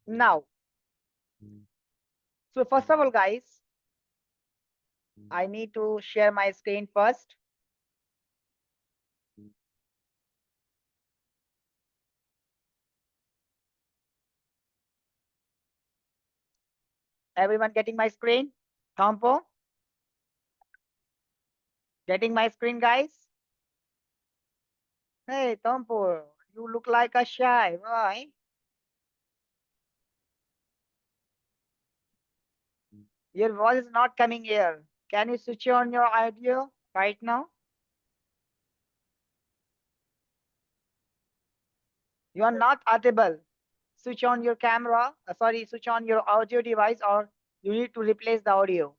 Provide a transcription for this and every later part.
Now, so first of all, guys, I need to share my screen first. Everyone getting my screen? Tompo? Getting my screen, guys? Hey, Tompo, you look like a shy. Why? Your voice is not coming here. Can you switch on your audio right now? You are not audible. Switch on your camera. Sorry, switch on your audio device or you need to replace the audio.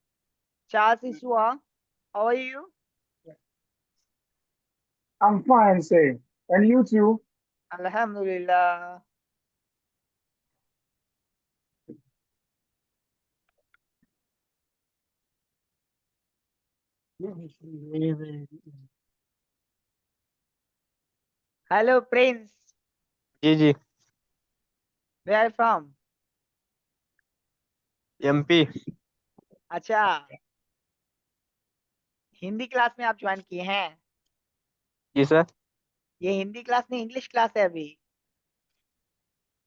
Charles Isua, how are you? I'm fine, say. And you too? Alhamdulillah. Hello, Prince. जी जी Where are you from? MP अच्छा, Hindi class में आप join किए हैं? जी sir ये Hindi class नहीं, English class है अभी।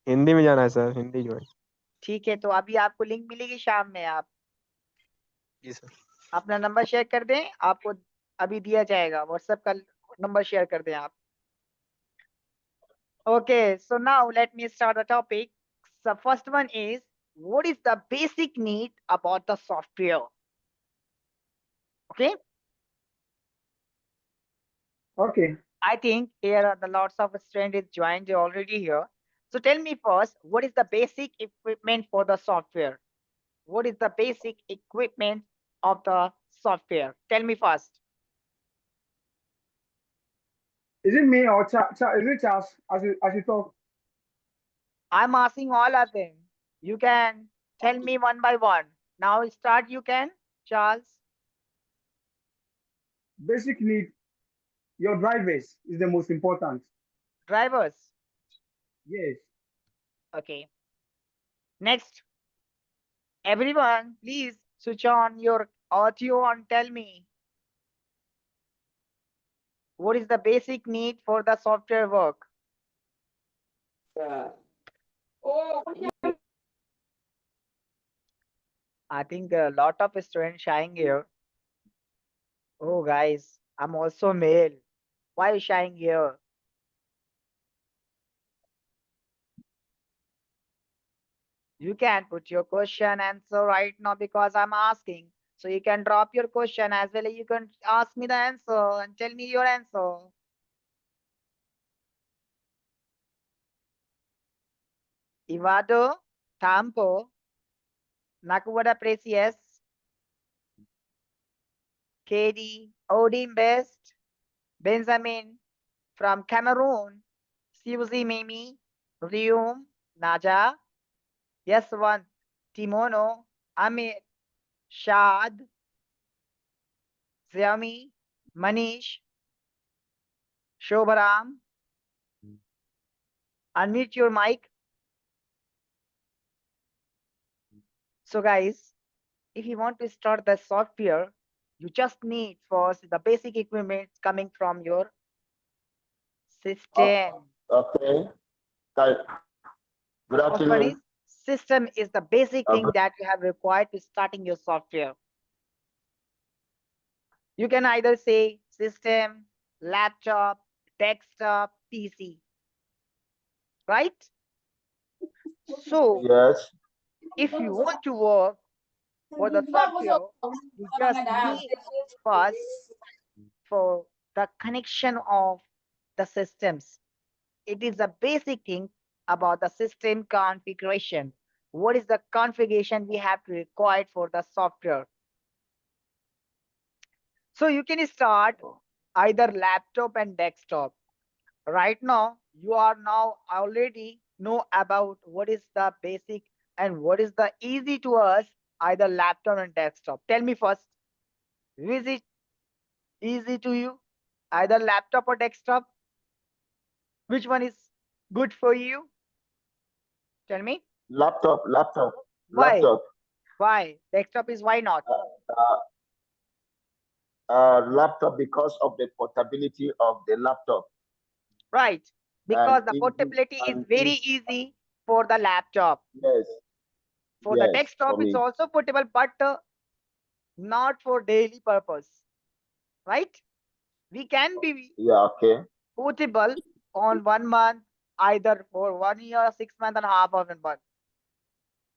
हिंदी में जाना है सर हिंदी जो है ठीक है, तो अभी आपको लिंक मिलेगी शाम में। आप जी सर अपना नंबर शेयर कर दें, आपको अभी दिया जाएगा। व्हाट्सएप का नंबर शेयर कर दें आप। Okay, so now let me start the topic. The first one is, what is the basic need about the software? Okay, Okay. I think here are the lots of students joined already here. So tell me first, what is the basic equipment for the software? What is the basic equipment of the software? Tell me first. Is it me or is it Charles as you talk? I'm asking all of them. You can tell me one by one. Now start, you can, Charles. Basic need, your drivers is the most important. Drivers. Yes. Okay. Next. Everyone, please switch on your audio and tell me what is the basic need for the software work. I think a lot of students shying here. Oh, guys, I'm also male. Why you shying here? You can put your question answer right now because I'm asking. So you can drop your question as well as you can ask me the answer and tell me your answer. Ivado, Tampo, Nakuwada Precious, KD, Odin Best, Benjamin from Cameroon, Suzy Mimi, Rium, Naja, Yaswant, Timono, Amit, Shad, Xiaomi, Manish, Shobharam. Unmute your mic. So guys, if you want to start the software, you just need first the basic equipment coming from your system. Okay. Guys, good First one is afternoon. system is the basic thing Good. that you have required to starting your software. You can either say system, laptop, desktop, PC, right? So Yes. if you want to work for the software, you just need first for the connection of the systems. It is a basic thing about the system configuration. What is the configuration we have to require for the software? So you can start either laptop and desktop. Right now, you are now already know about what is the basic and what is the easy to us, either laptop and desktop. Tell me first, is it easy to you? Either laptop or desktop? Which one is good for you? Tell me. Laptop, laptop, Why? laptop. Why? Desktop is why not? Laptop because of the portability of the laptop Right. and Because the portability is and very easy for the laptop. yes, For the yes, desktop, for it's me. also portable, but not for daily purpose. Right? We can be Yeah, okay. portable on 1 month, either for 1 year, 6 months, and half of a month.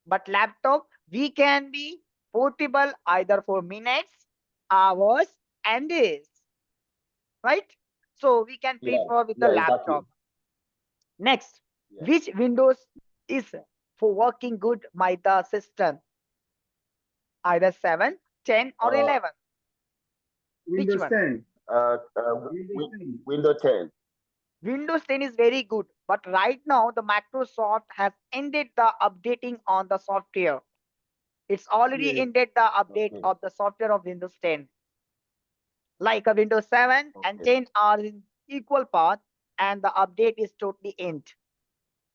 But laptop, we can be portable either for minutes, hours, and days. Right? So we can Yeah, prefer with the yeah, exactly. laptop. Next, Yeah. which Windows is for working good by the system? Either 7, 10, or Uh, 11. Which Windows one? 10. Windows Win 10. Windows 10. Windows 10 is very good, but right now the Microsoft has ended the updating on the software. It's already Yes. ended the update Okay, of the software of Windows 10. Like a Windows 7 and okay, 10 are in equal path, and the update is totally end.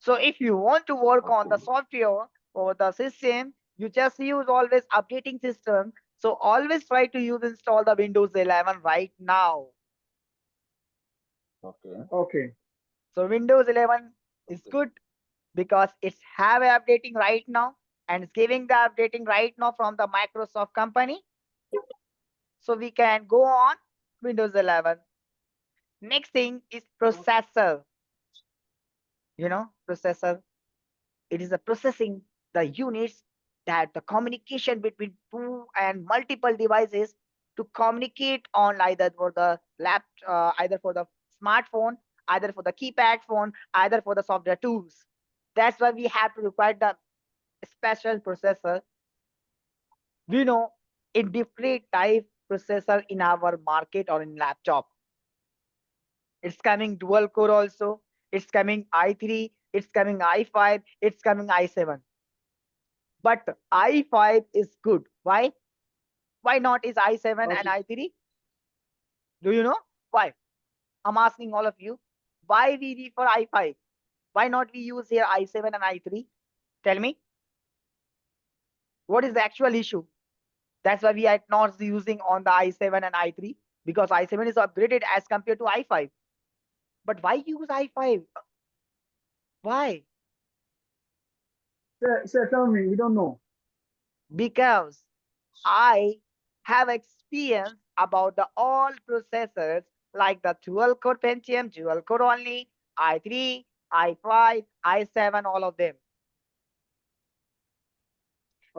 So if you want to work on the okay, software or the system, you just use always updating system. So always try to use install the Windows 11 right now. okay, Okay. So Windows 11 is okay, good because it's have a updating right now and it's giving the updating right now from the Microsoft company. So we can go on Windows 11. Next thing is processor. Processor. It is a processing the units that the communication between two and multiple devices to communicate on either for the either for the smartphone, either for the keypad phone, either for the software tools. That's why we have to require the special processor. We know in different type processor in our market or in laptop. It's coming dual core also. It's coming i3. It's coming i5. It's coming i7. But i5 is good. Why? Why not is i7 and Okay. i3? Do you know why? I'm asking all of you. Why we refer i5? Why not we use here i7 and i3? Tell me. What is the actual issue? That's why we are not using on the i7 and i3 because i7 is upgraded as compared to i5. But why use i5? Why? Sir, tell me. We don't know. Because I have experience about the all processors like the dual core Pentium, dual core only, i3, i5, i7, all of them.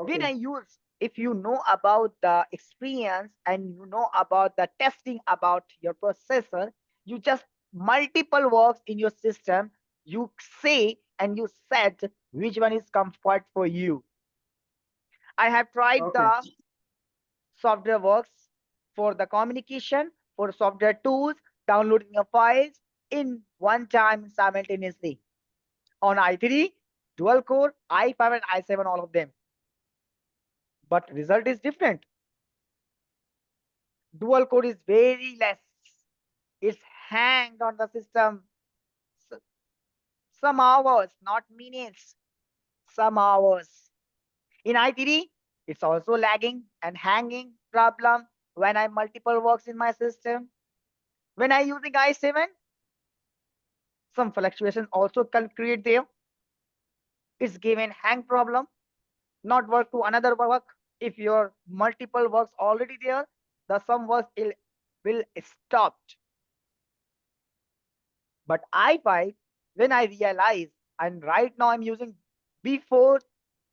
When I Okay. use, if you know about the experience and you know about the testing about your processor, you just multiple works in your system, you say and you set which one is comfort for you. I have tried Okay. the software works for the communication, for software tools, downloading your files in one time simultaneously on i3, dual core, i5 and i7, all of them. But result is different. Dual core is very less. It's hanged on the system some hours, not minutes, some hours. In i3, it's also lagging and hanging problem when I multiple works in my system. When I using i7, some fluctuation also can create there. It's given hang problem, not work to another work. If your multiple works already there, the some works will stop. But i5, when I realize, and right now I'm using before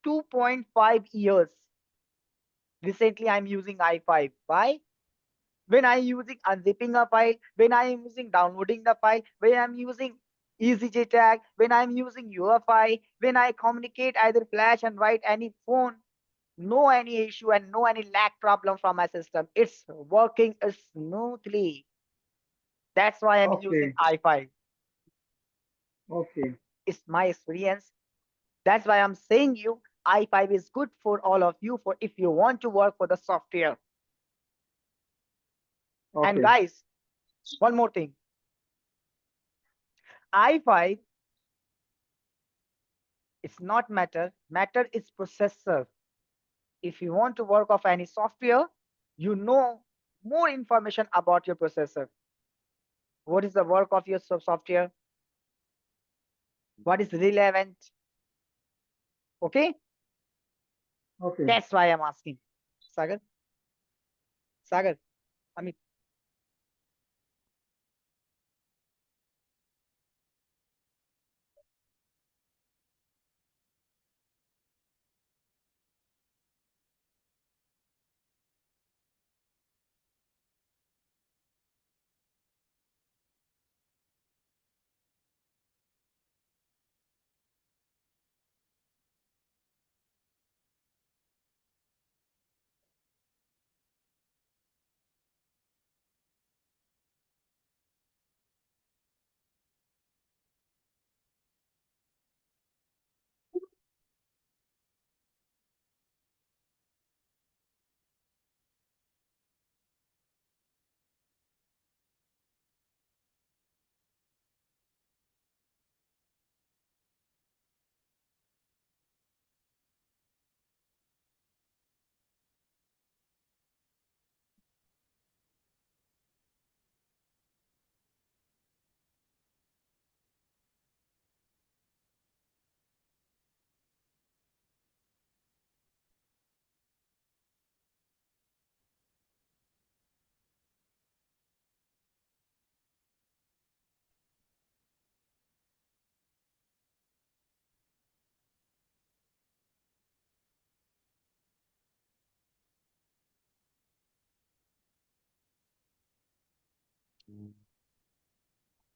2.5 years. Recently, I'm using i5. Why? When I'm using unzipping a file, when I'm using downloading the file, when I'm using EasyJTag, when I'm using UEFI, when I communicate either flash and write any phone, no any issue and no any lag problem from my system. It's working smoothly. That's why I'm using Okay. i5. Okay. It's my experience. That's why I'm saying you i5 is good for all of you for if you want to work for the software. And Okay. guys, one more thing. i5 It's not matter. Matter is processor. If you want to work of any software, you know more information about your processor. What is the work of your software? What is relevant? Okay, Okay. that's why I'm asking. Sagar, Sagar, Amit.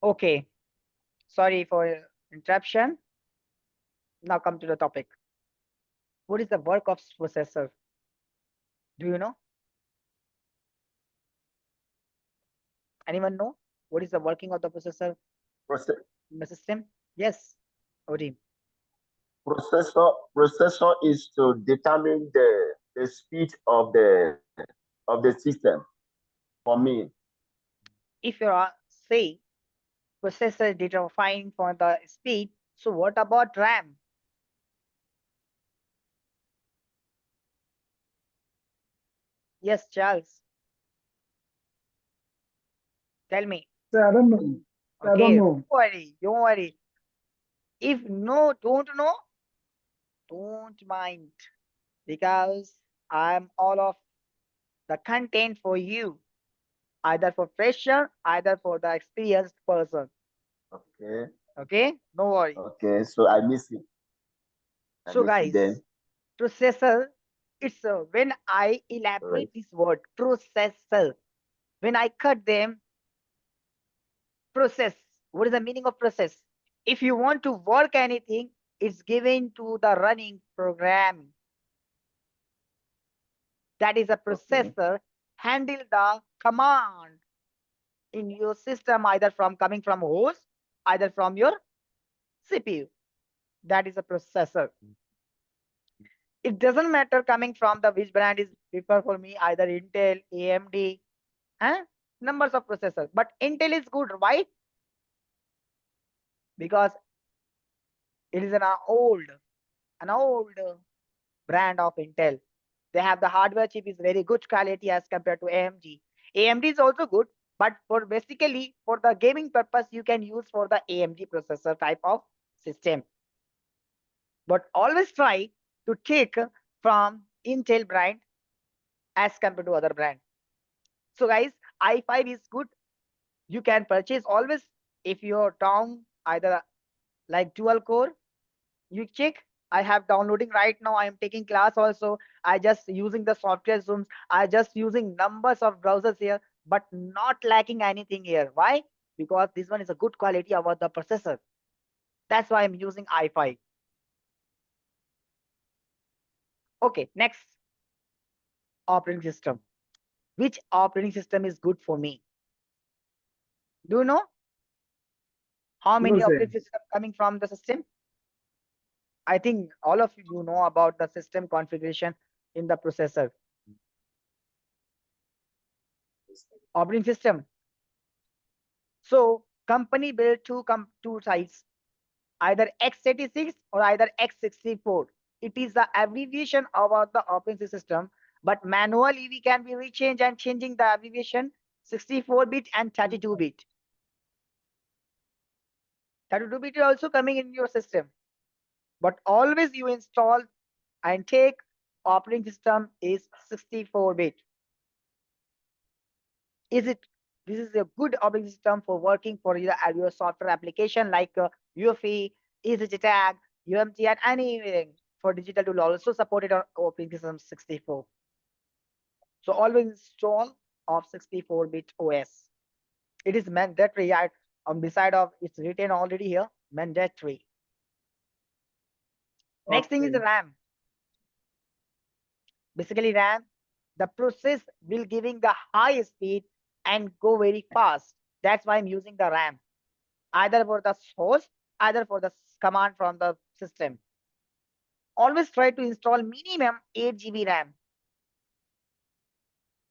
Okay, sorry for interruption. Now come to the topic. What is the work of processor? Do you know? Anyone know? What is the working of the processor Proce- in the system? Yes, Odin. processor is to determine the speed of the system for me. If you are say processor determined for the speed, so what about RAM? Yes, Charles, tell me. Sir, I don't know. I don't Okay, know. don't worry, don't worry. If no, don't know, don't mind because I'm all of the content for you, either for fresher, either for the experienced person. Okay. Okay, no worry. Okay. So I miss it. I So, miss it guys, then. processor, it's when I All right. elaborate this word, processor, when I cut them, process. What is the meaning of process? If you want to work anything, it's given to the running program. That is a Okay. processor handle the command in your system, either from coming from host, either from your CPU. That is a processor. It doesn't matter coming from the which brand is prefer for me, either Intel, AMD, huh? Numbers of processors. But Intel is good. Why? Because it is an old brand of Intel. They have the hardware chip is very good quality as compared to AMD. AMD is also good, but for basically for the gaming purpose, you can use for the AMD processor type of system. But always try to take from Intel brand as compared to other brand. So guys, i5 is good. You can purchase always if you're down either like dual core. You check. I have downloading right now. I am taking class also. I just using the software zooms. I just using numbers of browsers here, but not lacking anything here. Why? Because this one is a good quality about the processor. That's why I'm using i5. Okay, next operating system. Which operating system is good for me? Do you know how No, many sir. operating system coming from the system? I think all of you know about the system configuration in the processor. Operating system. So company built two types. either x86 or either x64. It is the abbreviation about the operating system, but manually we can be rechange and changing the abbreviation 64-bit and 32-bit. 32-bit is also coming in your system, but always you install and take operating system is 64-bit. Is it? This is a good operating system for working for your software application like UEFI, EasyJetag, UMT, and anything for digital tool also supported on operating system 64. So always install of 64-bit OS. It is mandatory. On the side of it's written already here, mandatory. Next thing is the Okay. RAM. Basically, RAM, the process will giving the high speed and go very fast. That's why I'm using the RAM, either for the source, either for the command from the system. Always try to install minimum 8 GB RAM.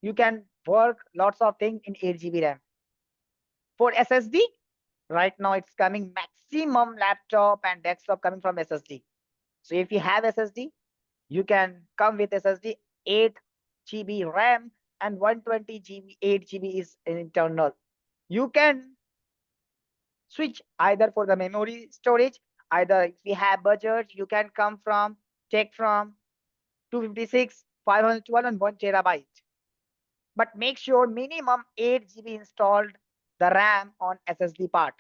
You can work lots of things in 8 GB RAM. For SSD, right now it's coming maximum laptop and desktop coming from SSD. So if you have SSD, you can come with SSD 8 GB RAM and 120 GB, 8 GB is internal. You can switch either for the memory storage, either if you have budget, you can come from, take from 256, 512 and 1 TB. But make sure minimum 8 GB installed the RAM on SSD part.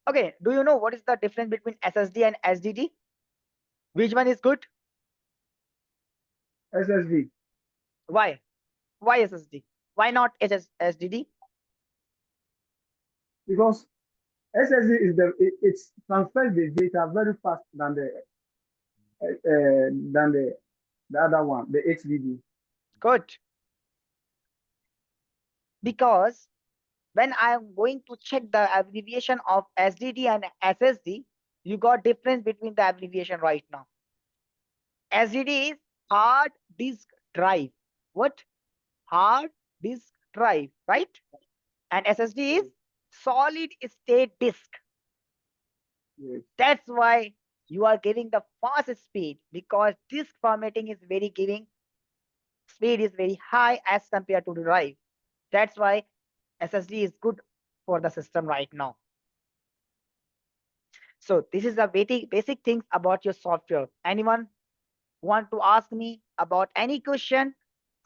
Okay, do you know what is the difference between SSD and SDD? Which one is good? SSD. Why? Why SSD? Why not SDD? Because SSD is it's transfers the data very fast than the other one, the HDD. Good. Because when I am going to check the abbreviation of SDD and SSD, you got difference between the abbreviation right now. SDD is hard disk drive. What? Hard disk drive, right? And SSD is solid state disk. Yes. That's why you are getting the fastest speed, because disk formatting is very giving speed is very high as compared to the drive. That's why SSD is good for the system right now. So this is the basic things about your software. Anyone want to ask me about any question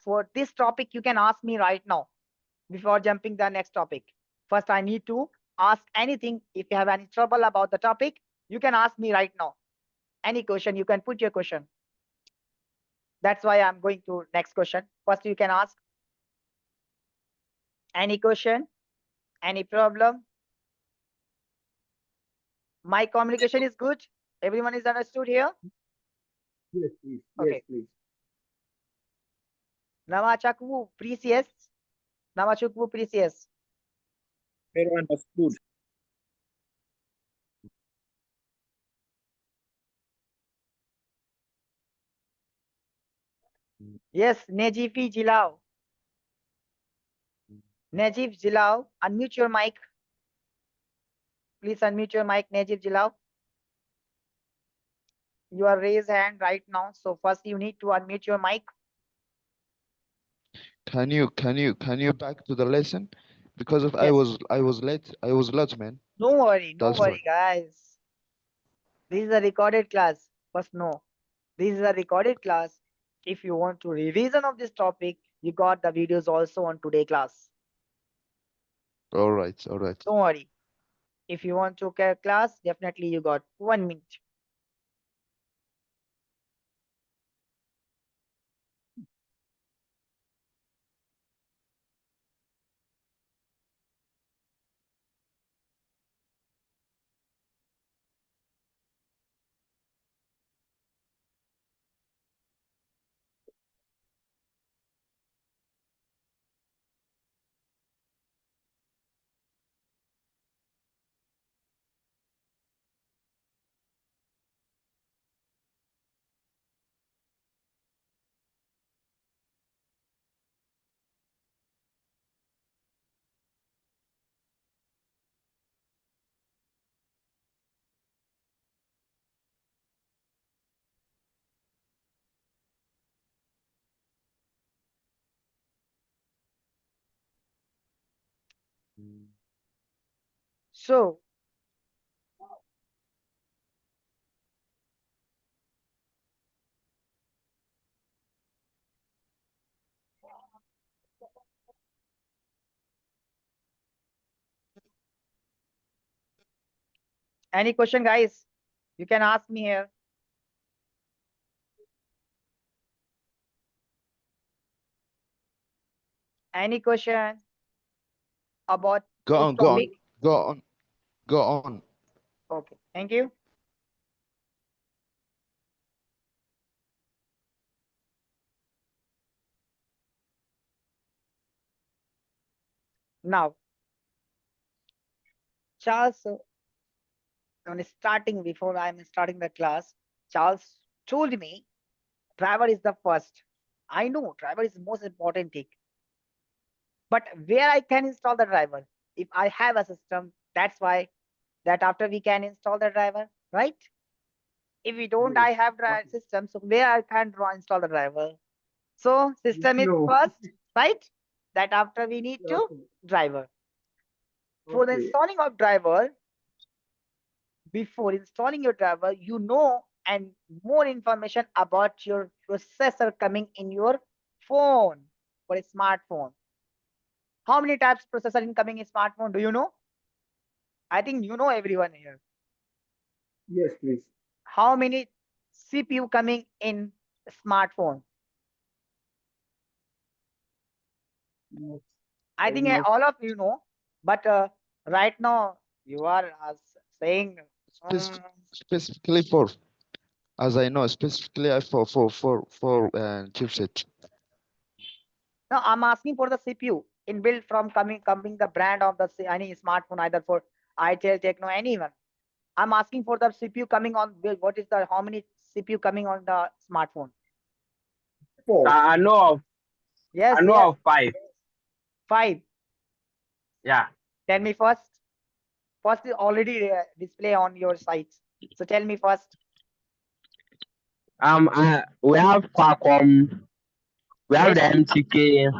for this topic? You can ask me right now before jumping the next topic. First, I need to ask anything. If you have any trouble about the topic, you can ask me right now. Any question, you can put your question. That's why I'm going to next question. First, you can ask any question, any problem. My communication is good. Everyone is understood here. Yes, please. Yes, Okay. please. Namachakwu Precious. Namachukwu Precious. Very understood. Yes, Nejifi Jilao. Najib Jilao, unmute your mic. Please unmute your mic, Najib Jilao. You are raised hand right now. So first you need to unmute your mic. Can you back to the lesson? Because of Yes. I was late, man. Don't worry, don't That's worry, guys. This is a recorded class. First, no. This is a recorded class. If you want to revision of this topic, you got the videos also on today class. all right, all right. Don't worry. If you want to care class, definitely you got 1 minute. So any question, guys? You can ask me here. Any question about Go this on, go on, topic? go on, go on. Okay, thank you. Now, Charles, before I'm starting the class, Charles told me driver is the first. I know driver is the most important thing. But where I can install the driver? If I have a system, that's why that after we can install the driver, right? If we don't, I have drive system, so where I can install the driver. So system is No. first, right? That after we need to Okay. driver. For the Okay. installing of driver, before installing your driver, you know and more information about your processor coming in your phone or a smartphone. How many types processor incoming in smartphone? Do you know? I think you know everyone here. Yes, please. How many CPU coming in smartphone? Not I think almost. all of you know, but right now you are saying, Spec- Specifically for, as I know, specifically for chipset. no, I'm asking for the CPU inbuilt from coming the brand of the any smartphone, either for ITEL, Techno, anyone. I'm asking for the CPU coming on. What is the how many CPU coming on the smartphone? 4. I know Yes, of yes, 5. 5. Yeah. Tell me first. First is already display on your sites. So tell me first. We have Qualcomm. We have Yes. the MTK.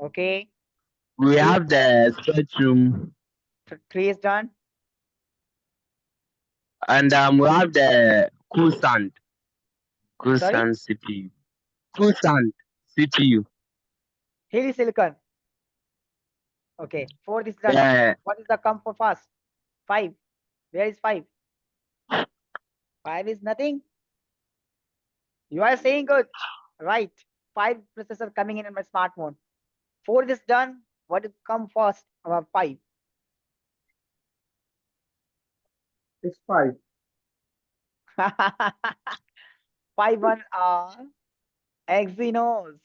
Okay. We Two, have the Spectrum, three is done. and we have the Coolsand. Sorry. Coolsand CPU. Coolsand CPU. Here is silicon. Okay. 4 is done. Yeah. What is the come for fast? 5. Where is 5? 5 is nothing. You are saying good. Right. 5 processor coming in my smartphone. 4 is done. What is come first? 5. It's 5. 5 1 Exynos.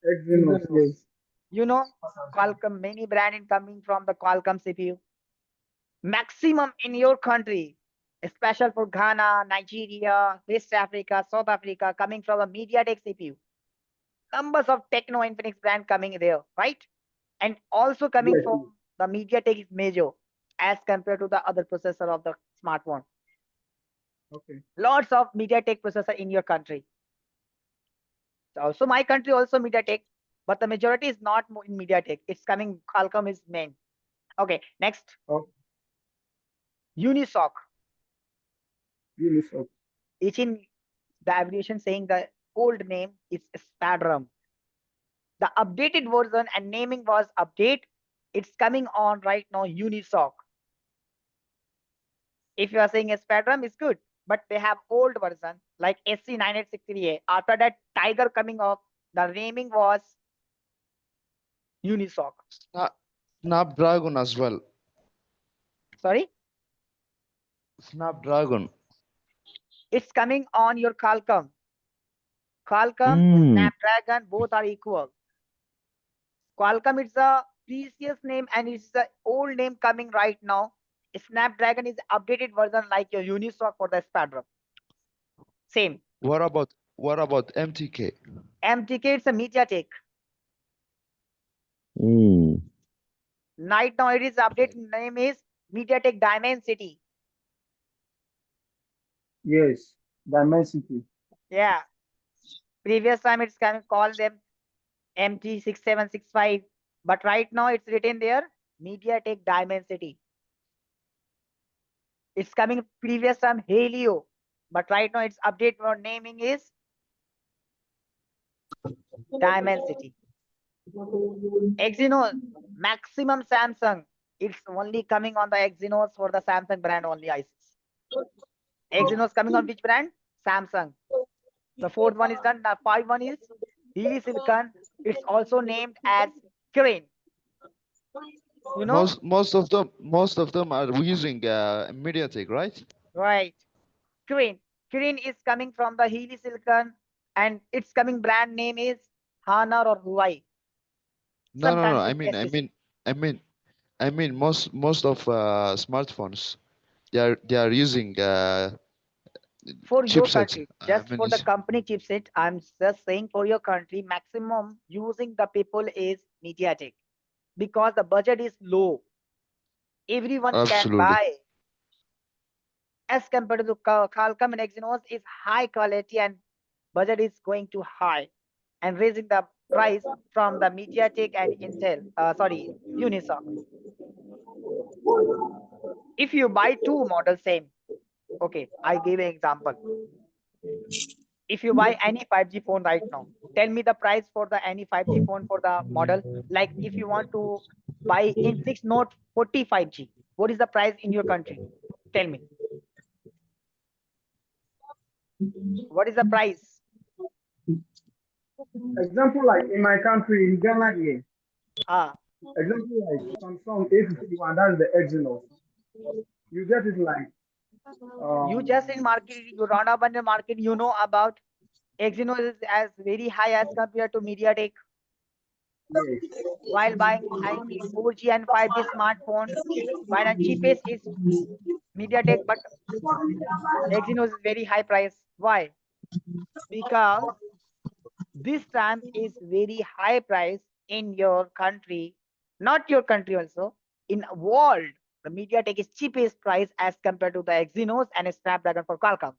Exynos, yes. You know, Qualcomm, many brand in coming from the Qualcomm CPU. Maximum in your country, special for Ghana, Nigeria, West Africa, South Africa, coming from a MediaTek CPU. Numbers of Techno Infinix brand coming there, right? And also coming Yes, from the MediaTek is major as compared to the other processor of the smartphone. okay. Lots of MediaTek processor in your country. Also, my country also MediaTek, but the majority is not in MediaTek. It's coming, Qualcomm is main. Okay, next. Oh, Unisoc. Unisoc. It's in the abbreviation saying the old name is Spadram. The updated version and naming was update. It's coming on right now, Unisoc. If you are saying Spadram, it's good, but they have old version like SC9863A. After that, Tiger coming off, the naming was Unisoc. Snapdragon as well. Sorry, Snapdragon. it's coming on your Qualcomm. Qualcomm, Snapdragon, both are equal. Qualcomm is a precious name and it's the old name coming right now. Snapdragon is updated version like your Unisoc for the Spadram. Same. What about MTK? MTK, it's a MediaTek. Right now it is updated name is MediaTek Dimensity. Yes. Dimensity. Yeah. Previous time it's kind of called them MT6765. But right now it's written there MediaTek Dimensity. It's coming previous term Helio, but right now its update or naming is Dimensity. Exynos, maximum Samsung. It's only coming on the Exynos for the Samsung brand only ICs. Exynos coming on which brand? Samsung. The fourth one is done. The five one is Healy Silicon. It's also named as Crane. You know? Most of them are using MediaTek, right? Right. Crane. Crane is coming from the Healy Silicon, and its coming brand name is Hana or Huawei. No. Sometimes I it's mean, STC. most of smartphones they are using For your chipsets. country, I just mean, for the company chipset, I'm just saying for your country, maximum using the people is MediaTek because the budget is low. Everyone can absolutely. buy as compared to Qualcomm and Exynos is high quality and budget is going to high and raising the price from the MediaTek and Intel, sorry, Unisoc. If you buy two models same, okay, I give an example. If you buy any 5G phone right now, tell me the price for the any 5G phone for the model. Like if you want to buy Infinix Note 40 5G, what is the price in your country? Tell me. What is the price? Example like in my country, in Ghana here, Ah, example like Samsung A51, that's the Exynos. You get it like you just in market, you round up in the market, you know about Exynos is as very high as compared to MediaTek. yes. While buying any 4G and 5G smartphone, while the cheapest is MediaTek, but Exynos is very high price. Why? Because this time is very high price in your country, not your country also, in world. The MediaTek is cheapest price as compared to the Exynos and Snapdragon for Qualcomm.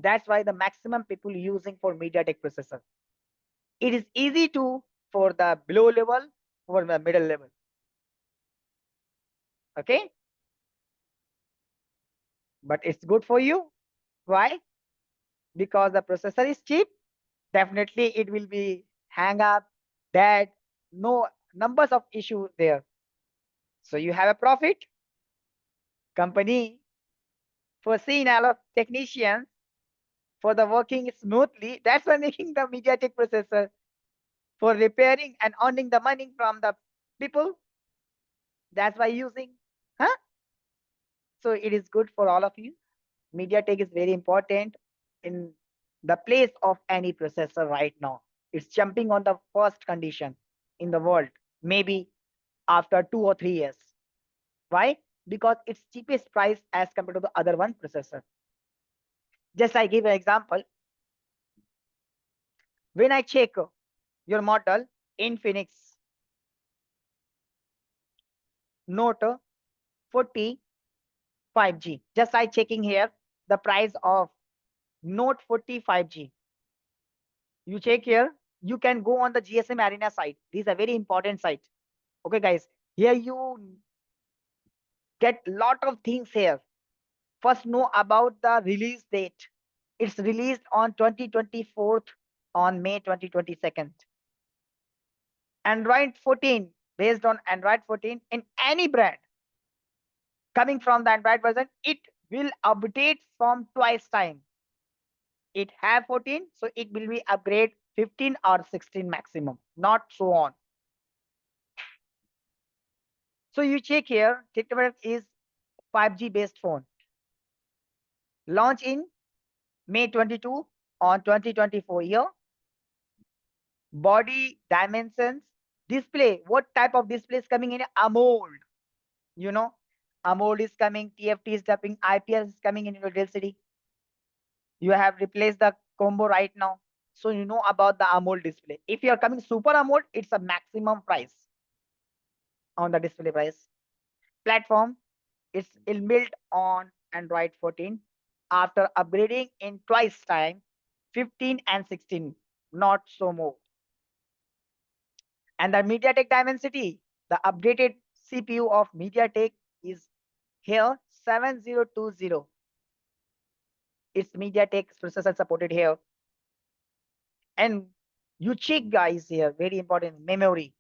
That's why the maximum people using for MediaTek processor. It is easy to for the below level, for the middle level. Okay, but it's good for you. Why? Because the processor is cheap. Definitely it will be hang up, dead, no numbers of issues there. So you have a profit. Company foreseen a lot of technicians for the working smoothly. That's why making the MediaTek processor for repairing and earning the money from the people. That's why using, huh? So it is good for all of you. MediaTek is very important in the place of any processor right now. It's jumping on the first condition in the world, maybe after 2 or 3 years. Why? Because it's cheapest price as compared to the other one processor. Just I give an example. When I check your model Infinix Note 40 5G, just I checking here the price of Note 40 5G. You check here, you can go on the GSM Arena site. This is a very important site. Okay, guys, here you get lot of things here. First, know about the release date. It's released on 2024 on May 2022. Android 14, based on Android 14 in any brand coming from the Android version, it will update from twice time. It have 14, so it will be upgrade 15 or 16 maximum, not so on. So you check here, TikTok is 5G based phone. Launch in May 22 on 2024 year. Body dimensions, display, what type of display is coming in? AMOLED. You know, AMOLED is coming, TFT is coming, IPS is coming in your Dell. You have replaced the combo right now. So you know about the AMOLED display. If you are coming Super AMOLED, it's a maximum price on the display price. Platform, it's inbuilt on Android 14. After upgrading in twice time, 15 and 16, not so more. And the MediaTek Dimensity, the updated CPU of MediaTek is here 7020. It's MediaTek processor supported here. And you check guys here, very important, memory.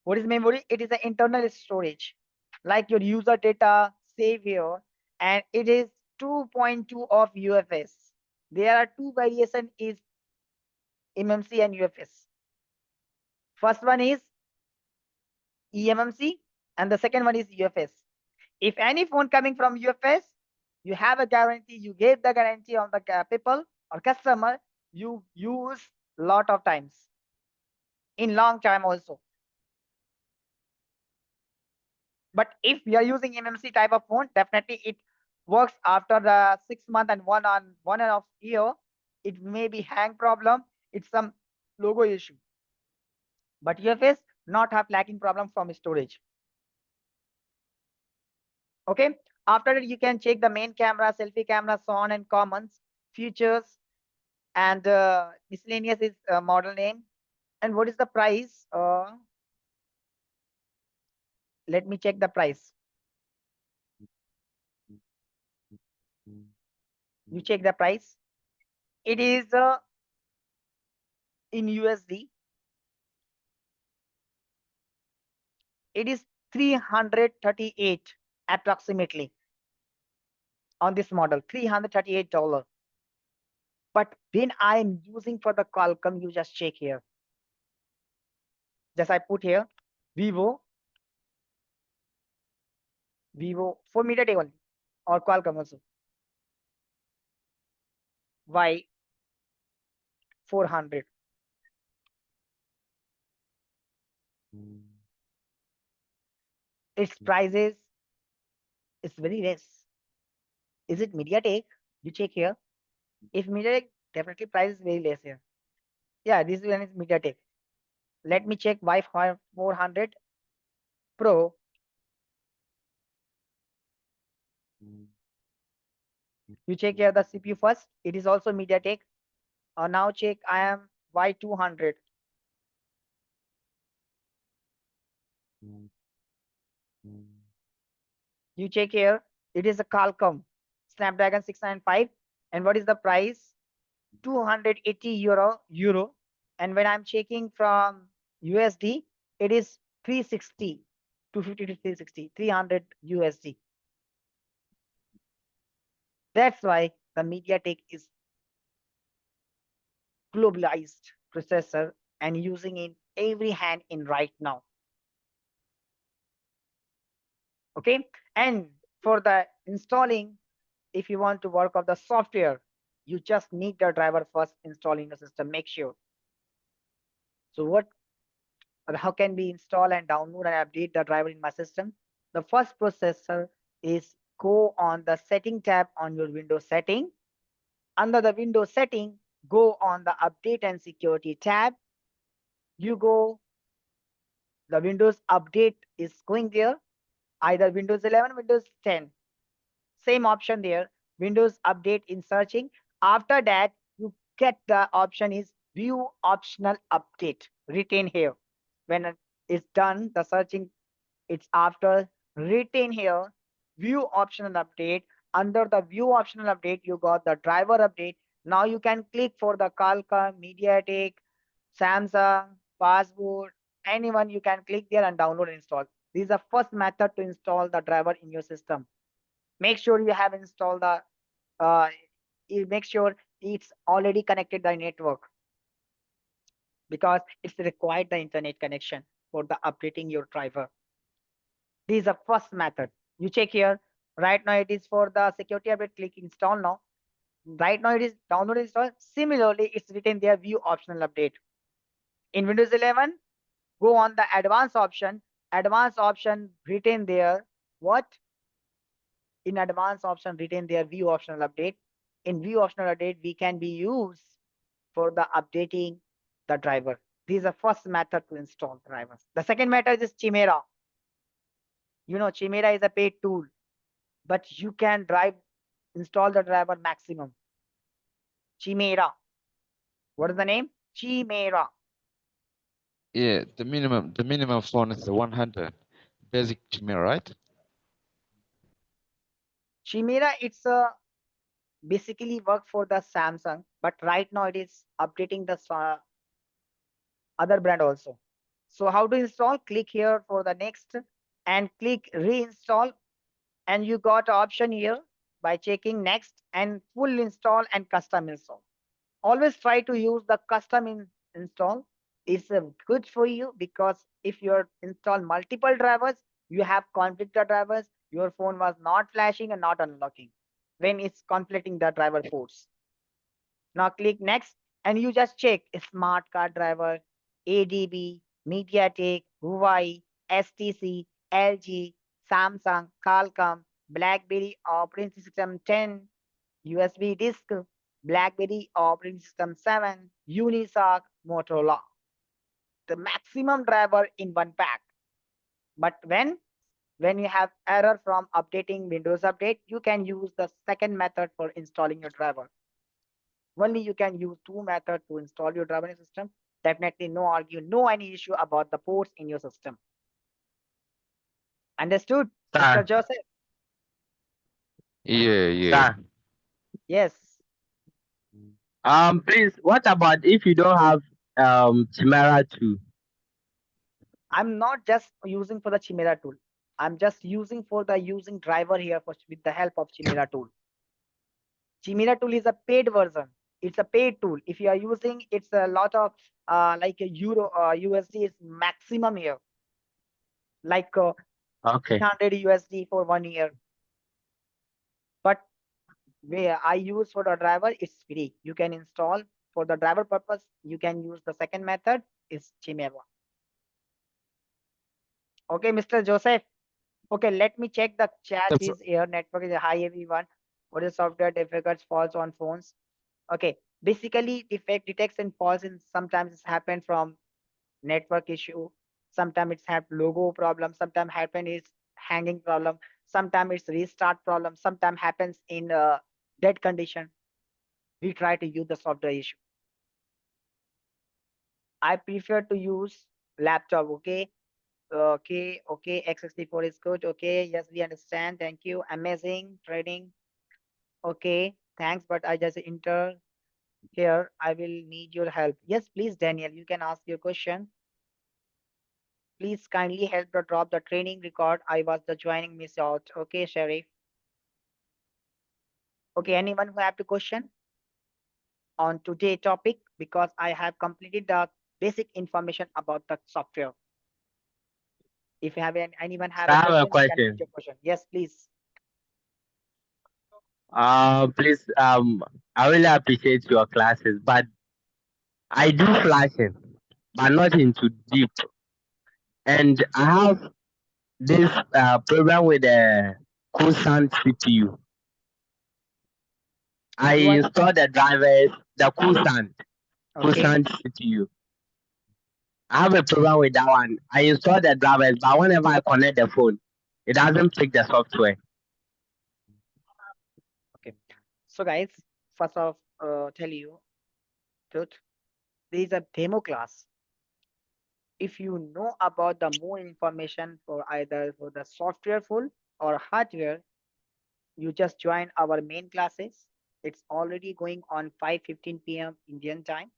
What is memory? It is the internal storage, like your user data save here, and it is 2.2 of UFS. There are two variation is MMC and UFS. First one is eMMC and the second one is UFS. If any phone coming from UFS, you have a guarantee, you gave the guarantee on the people or customer, you use lot of times, in long time also. But if you are using MMC type of phone, definitely it works after the 6 months and 1.5 year. It may be hang problem, it's some logo issue. But UFS not have lacking problem from storage. Okay, after that you can check the main camera, selfie camera, so on and commons, features, and miscellaneous is model name. And what is the price? Let me check the price. You check the price. It is in USD. It is 338 approximately on this model, $338. But when I am using for the Qualcomm, you just check here. Just I put here Vivo for MediaTek only or Qualcomm also. Y 400. Its prices is very less. Is it MediaTek? You check here. If MediaTek, definitely price is very less here. Yeah, this one is MediaTek. Let me check Y400 Pro. You check here the CPU first. It is also MediaTek. Now check I am Y200. You check here. It is a Qualcomm Snapdragon 695. And what is the price? 280 euro. And when I'm checking from USD, it is 360, 250 to 360, 300 USD. That's why the MediaTek is globalized processor and using in every hand in right now. Okay, and for the installing, if you want to work on the software, you just need the driver first installing the system. Make sure. So what? How can we install and download and update the driver in my system? The first processor is go on the setting tab on your Windows setting. Under the Windows setting, go on the update and security tab. You go, the Windows update is going there, either Windows 11, Windows 10. Same option there, Windows update in searching. After that, you get the option is view optional update written here. When it's done, the searching, it's after written here, view optional update. Under the view optional update, you got the driver update. Now you can click for the Qualcomm, MediaTek, Samsung, Fastboot, anyone you can click there and download and install. This is the first method to install the driver in your system. Make sure you have installed the, make sure it's already connected the network, because it's required the internet connection for the updating your driver. This is the first method. You check here. Right now it is for the security update. Click install now. Right now it is download install. Similarly, it's written there view optional update. In Windows 11, go on the advanced option. Advanced option written there. What? In advanced option written there view optional update. In view optional update, we can be used for the updating the driver. This is the first method to install drivers. The second method is Chimera. You know, Chimera is a paid tool, but you can install the driver maximum. Chimera. What is the name? Chimera. Yeah, the minimum phone is the 100 basic Chimera, right? Chimera, it's a basically work for the Samsung, but right now it is updating the other brand also. So how to install? Click here for the next and click reinstall, and you got option here by checking next and full install and custom install. Always try to use the custom install. It's good for you because if you install multiple drivers, you have conflicted drivers, your phone was not flashing and not unlocking when it's conflicting the driver ports. Now click next and you just check smart card driver, ADB, MediaTek, Huawei, STC, LG, Samsung, Qualcomm, BlackBerry operating system 10, USB disk, BlackBerry operating system 7, Unisoc, Motorola. The maximum driver in one pack. But when you have error from updating Windows Update, you can use the second method for installing your driver. Only you can use two methods to install your driver in system. Definitely no argue, no any issue about the ports in your system. Understood, Mr. Sir, Joseph? Yeah, yeah. sir. Yes. Please, what about if you don't have Chimera 2? I'm not just using for the Chimera tool. I'm just using for the using driver here for with the help of Chimera tool. Chimera tool is a paid version. It's a paid tool. If you are using, it's a lot of like a euro USD is maximum here, like Okay. 300 USD for 1 year. But where I use for the driver, it's free. You can install for the driver purpose. You can use the second method is Chimera. Okay, Mr. Joseph. Okay, let me check the chat. That's Is here network is hi everyone. What is software defects falls on phones? Okay, basically defect detects and falls in sometimes it's happened from network issue. Sometimes it's have logo problem. Sometimes happen is hanging problem. Sometimes it's restart problem. Sometimes happens in dead condition. We try to use the software issue. I prefer to use laptop. Okay. Okay. X64 is good. Okay. Yes, we understand. Thank you. Amazing trading. Okay. Thanks. But I just enter here. I will need your help. Yes, please, Daniel. You can ask your question. Please kindly help to drop the training record. I was the joining miss out. Okay, Sheriff. Okay, anyone who have the question on today topic because I have completed the basic information about the software. If you have anyone have I a have a question, you can put question. your question. Yes, please. Please, I really appreciate your classes, but I do flashing, but not into deep. And I have this program with the Kusan CPU. I You want installed the drivers, the okay. Kusan CPU. I have a program with that one. I install the drivers, but whenever I connect the phone, it doesn't pick the software. Okay. So guys, first off, tell you truth. There is a demo class. If you know about the more information for either for the software full or hardware, you just join our main classes. It's already going on 5:15 p.m. Indian time.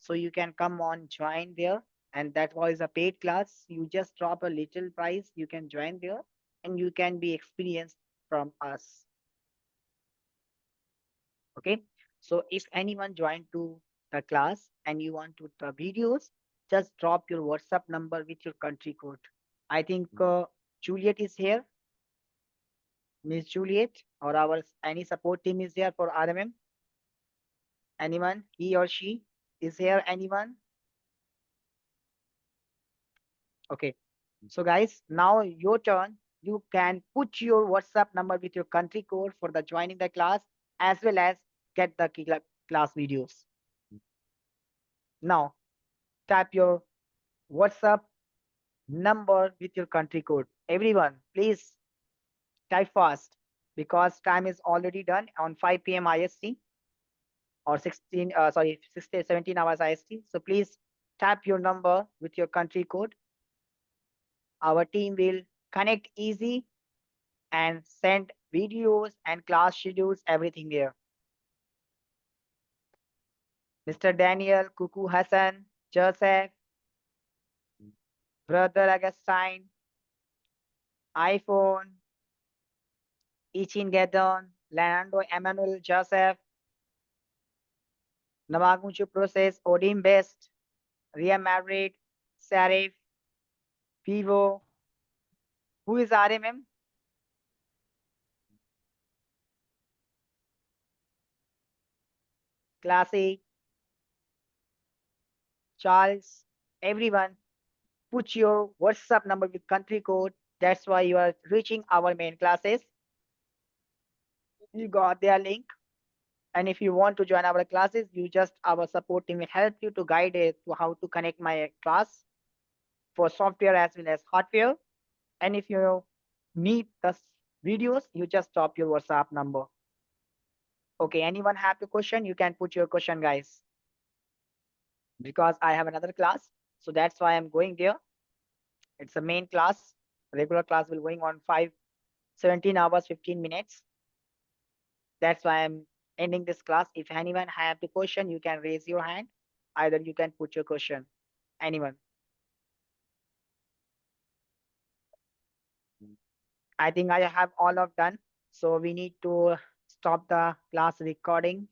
So you can come on, join there. And that was a paid class. You just drop a little price, you can join there and you can be experienced from us. Okay. So if anyone joined to the class and you want to the videos, just drop your WhatsApp number with your country code. I think Juliet is here. Miss Juliet or our any support team is there for RMM. Anyone? He or she is here? Anyone? Okay. So guys, now your turn. You can put your WhatsApp number with your country code for the joining the class as well as get the class videos. Now type your WhatsApp number with your country code. Everyone, please type fast because time is already done on 5 p.m. IST or 16, sorry, 16, 17 hours IST. So please Tap your number with your country code. Our team will connect easy and send videos and class schedules, everything there. Mr. Daniel, Kuku Hassan, Joseph, Brother Augustine, iPhone, Ichin Gedon, Leonardo Emmanuel Joseph, Namagunchu Process, Odim Best, Ria Madrid, Sarif, Vivo. Who is RMM? Classic, Charles, everyone. Put your WhatsApp number with country code. That's why you are reaching our main classes. You got their link. And if you want to join our classes, our support team will help you to guide it to how to connect my class for software as well as hardware. And if you need the videos, you just drop your WhatsApp number. Okay, anyone have the question? You can put your question, guys. Because I have another class, so that's why I'm going there. It's a main class. Regular class will going on 17 hours, 15 minutes. That's why I'm ending this class. If anyone have the question, you can raise your hand. Either you can put your question. Anyone? I think I have all of done. So we need to stop the class recording.